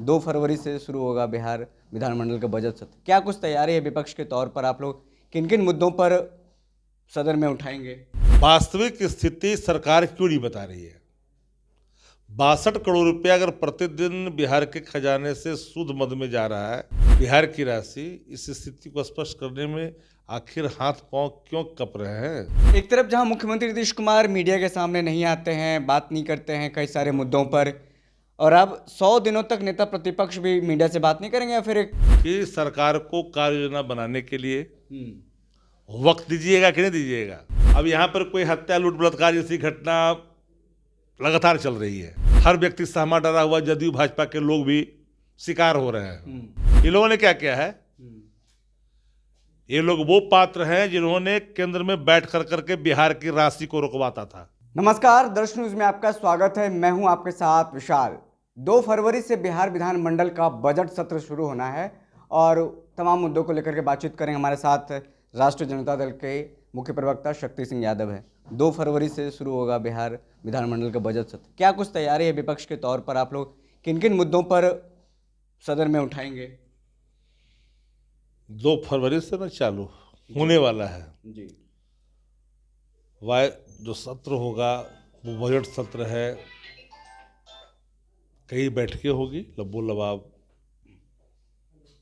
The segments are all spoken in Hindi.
2 फरवरी से शुरू होगा बिहार विधानमंडल का बजट सत्र। क्या कुछ तैयारी है विपक्ष के तौर पर? आप लोग किन किन मुद्दों पर सदन में उठाएंगे? वास्तविक स्थिति सरकार क्यों नहीं बता रही है। 62 करोड़ रुपया अगर प्रतिदिन बिहार के खजाने से शुद्ध मद में जा रहा है, बिहार की राशि, इस स्थिति को स्पष्ट करने में आखिर हाथ पांव क्यों कप रहे हैं। एक तरफ जहां मुख्यमंत्री नीतीश कुमार मीडिया के सामने नहीं आते हैं, बात नहीं करते हैं कई सारे मुद्दों पर, और अब 100 दिनों तक नेता प्रतिपक्ष भी मीडिया से बात नहीं करेंगे, या फिर कि सरकार को कार्य योजना बनाने के लिए वक्त दीजिएगा कि नहीं दीजिएगा। अब यहाँ पर कोई हत्या, लूट, बलात्कार जैसी घटना लगातार चल रही है। हर व्यक्ति सहमा डरा हुआ, जदयू भाजपा के लोग भी शिकार हो रहे हैं। ये लोगों ने क्या किया है? ये लोग वो पात्र हैं जिन्होंने केंद्र में बैठ करके बिहार की राशि को रुकवाता था। नमस्कार, दर्शक न्यूज में आपका स्वागत है। मैं हूं आपके साथ विशाल। 2 फरवरी से बिहार विधानमंडल का बजट सत्र शुरू होना है और तमाम मुद्दों को लेकर के बातचीत करेंगे। हमारे साथ राष्ट्रीय जनता दल के मुख्य प्रवक्ता शक्ति सिंह यादव है। 2 फरवरी से शुरू होगा बिहार विधानमंडल का बजट सत्र। क्या कुछ तैयारी है विपक्ष के तौर पर? आप लोग किन किन मुद्दों पर सदन में उठाएंगे? 2 फरवरी से ना चालू होने वाला है जी। जो सत्र होगा वो बजट सत्र है। कई बैठकें होगी, लबो लबाब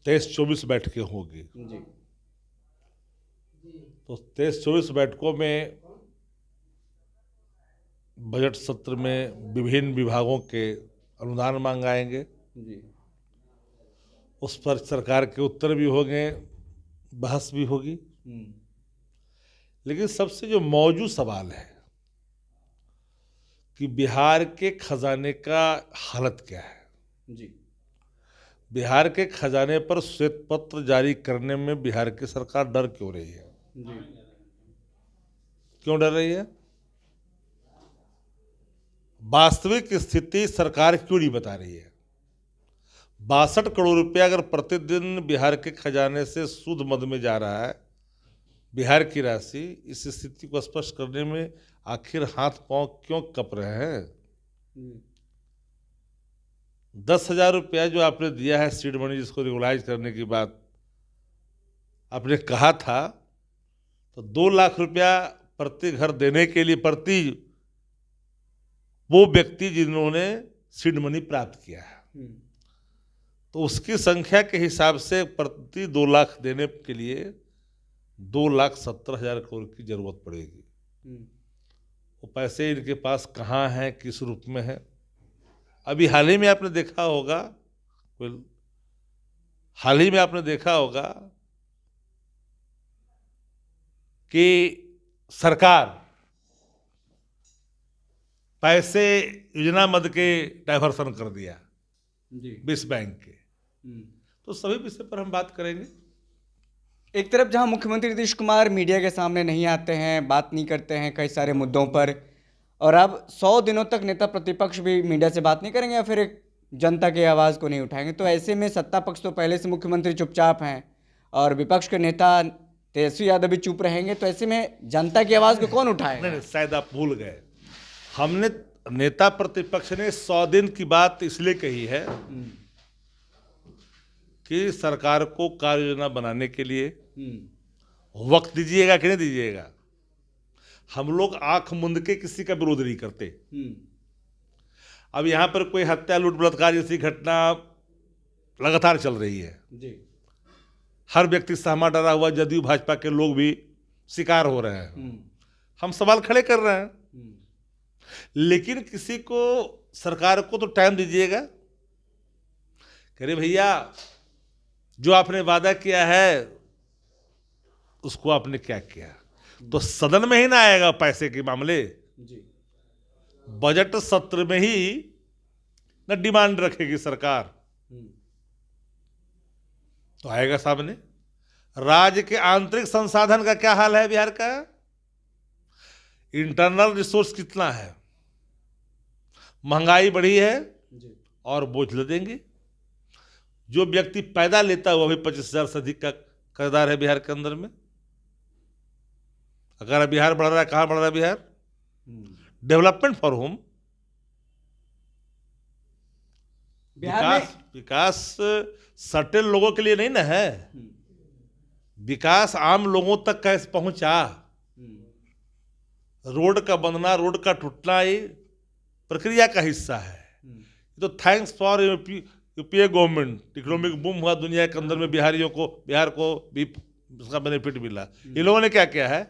23-24 बैठकें होगी। जी। तो 23-24 बैठकों में बजट सत्र में विभिन्न विभागों के अनुदान मांगाएंगे। जी। उस पर सरकार के उत्तर भी होंगे, बहस भी होगी। लेकिन सबसे जो मौजूद सवाल है कि बिहार के खजाने का हालत क्या है। जी। बिहार के खजाने पर श्वेत पत्र जारी करने में बिहार की सरकार डर क्यों रही है? जी। क्यों डर रही है? वास्तविक स्थिति सरकार क्यों नहीं बता रही है। 62 करोड़ रुपया अगर प्रतिदिन बिहार के खजाने से शुद्ध मद में जा रहा है, बिहार की राशि, इस स्थिति को स्पष्ट करने में आखिर हाथ पांव क्यों कप रहे हैं। 10,000 रुपया जो आपने दिया है सीड मनी, जिसको रेगुलाइज करने की बात आपने कहा था, तो 2 लाख रुपया प्रति घर देने के लिए प्रति वो व्यक्ति जिन्होंने सीड मनी प्राप्त किया है, तो उसकी संख्या के हिसाब से प्रति 2 लाख देने के लिए 2,70,000 करोड़ की जरूरत पड़ेगी। वो पैसे इनके पास कहाँ हैं, किस रूप में है? अभी हाल ही में आपने देखा होगा कि सरकार पैसे योजना मद के डाइवर्सन कर दिया जी विश्व बैंक के। तो सभी विषय पर हम बात करेंगे। एक तरफ जहां मुख्यमंत्री नीतीश कुमार मीडिया के सामने नहीं आते हैं, बात नहीं करते हैं कई सारे मुद्दों पर, और अब 100 दिनों तक नेता प्रतिपक्ष भी मीडिया से बात नहीं करेंगे, या फिर एक जनता की आवाज़ को नहीं उठाएंगे, तो ऐसे में सत्ता पक्ष तो पहले से मुख्यमंत्री चुपचाप हैं और विपक्ष के नेता तेजस्वी यादव भी चुप रहेंगे, तो ऐसे में जनता की आवाज़ को कौन उठाएगा? नहीं, शायद आप भूल गए। हमने नेता प्रतिपक्ष ने 100 दिन की बात इसलिए कही है कि सरकार को कार्य योजना बनाने के लिए वक्त दीजिएगा कि नहीं दीजिएगा। हम लोग आंख मूंद के किसी का विरोध नहीं करते। अब यहाँ पर कोई हत्या, लूट, बलात्कार जैसी घटना लगातार चल रही है। जी। हर व्यक्ति सहमा डरा हुआ, जदयू भाजपा के लोग भी शिकार हो रहे हैं। हम सवाल खड़े कर रहे हैं, लेकिन किसी को, सरकार को तो टाइम दीजिएगा। कह भैया, जो आपने वादा किया है उसको आपने क्या किया? तो सदन में ही ना आएगा पैसे के मामले। जी। बजट सत्र में ही ना डिमांड रखेगी सरकार, तो आएगा सामने। राज्य के आंतरिक संसाधन का क्या हाल है बिहार का? इंटरनल रिसोर्स कितना है? महंगाई बढ़ी है और बोझ लदेंगे। जो व्यक्ति पैदा लेता हुआ भी 25,000 से अधिक का कर्जदार है बिहार के अंदर में। अगर बिहार बढ़ रहा है, कहाँ बढ़ रहा है Bihar? Development for home, Bihar में विकास सर्टेन लोगों के लिए नहीं ना है, विकास आम लोगों तक कैसे पहुंचा। रोड का बनना, रोड का टूटना ये प्रक्रिया का हिस्सा है। तो thanks for UPA government, economic boom हुआ दुनिया के अंदर में, बिहार को भी इसका बेनिफिट मिला। ये लोगों ने क्या किया है,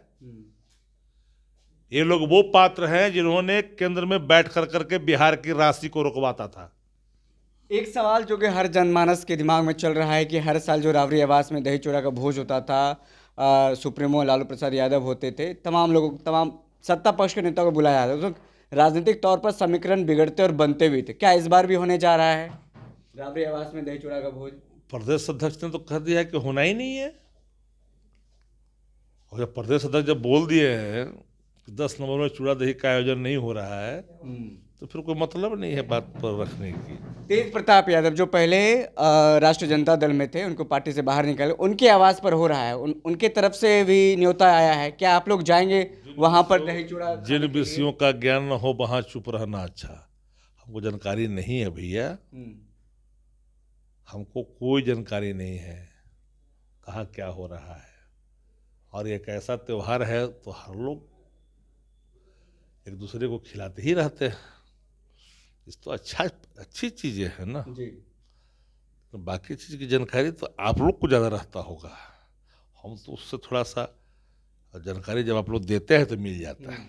ये लोग वो पात्र हैं जिन्होंने केंद्र में बैठ कर करके बिहार की राशि को रुकवाता था। एक सवाल जो कि हर जनमानस के दिमाग में चल रहा है कि हर साल जो राबड़ी आवास में दही चूड़ा का भोज होता था, सुप्रीमो लालू प्रसाद यादव होते थे, तमाम सत्ता पक्ष के नेताओं को बुलाया जाता था, तो राजनीतिक तौर पर समीकरण बिगड़ते और बनते भी थे। क्या इस बार भी होने जा रहा है राबड़ी आवास में दही चूड़ा का भोज? प्रदेश अध्यक्ष ने तो कह दिया है कि होना ही नहीं है, और जब प्रदेश अध्यक्ष जब बोल दिए हैं कि 10 नवंबर में चूड़ा दही का आयोजन नहीं हो रहा है, तो फिर कोई मतलब नहीं है बात पर रखने की। तेज प्रताप यादव जो पहले राष्ट्रीय जनता दल में थे, उनको पार्टी से बाहर निकाले, उनके आवास पर हो रहा है, उनके तरफ से भी न्योता आया है। क्या आप लोग जाएंगे वहां पर दही चूड़ा? जिन विषयों का ज्ञान न हो वहां चुप रहना अच्छा। हमको जानकारी नहीं है भैया, हमको कोई जानकारी नहीं है कहाँ क्या हो रहा है। और एक ऐसा त्योहार है तो हर लोग एक दूसरे को खिलाते ही रहते हैं, इस तो अच्छी चीजें है ना जी। तो बाकी चीज की जानकारी तो आप लोग को ज़्यादा रहता होगा, हम तो उससे थोड़ा सा जानकारी जब आप लोग देते हैं तो मिल जाता है।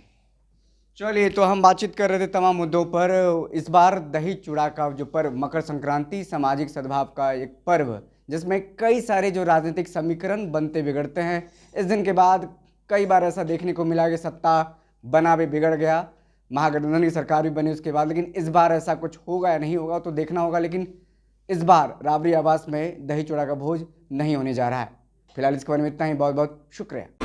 चलिए, तो हम बातचीत कर रहे थे तमाम मुद्दों पर। इस बार दही चूड़ा का जो पर्व, मकर संक्रांति, सामाजिक सद्भाव का एक पर्व, जिसमें कई सारे जो राजनीतिक समीकरण बनते बिगड़ते हैं। इस दिन के बाद कई बार ऐसा देखने को मिला कि सत्ता बना भी बिगड़ गया, महागठबंधन की सरकार भी बनी उसके बाद। लेकिन इस बार ऐसा कुछ होगा या नहीं होगा तो देखना होगा। लेकिन इस बार राबड़ी आवास में दही चूड़ा का भोज नहीं होने जा रहा है। फिलहाल इस खबर में इतना ही। बहुत बहुत शुक्रिया।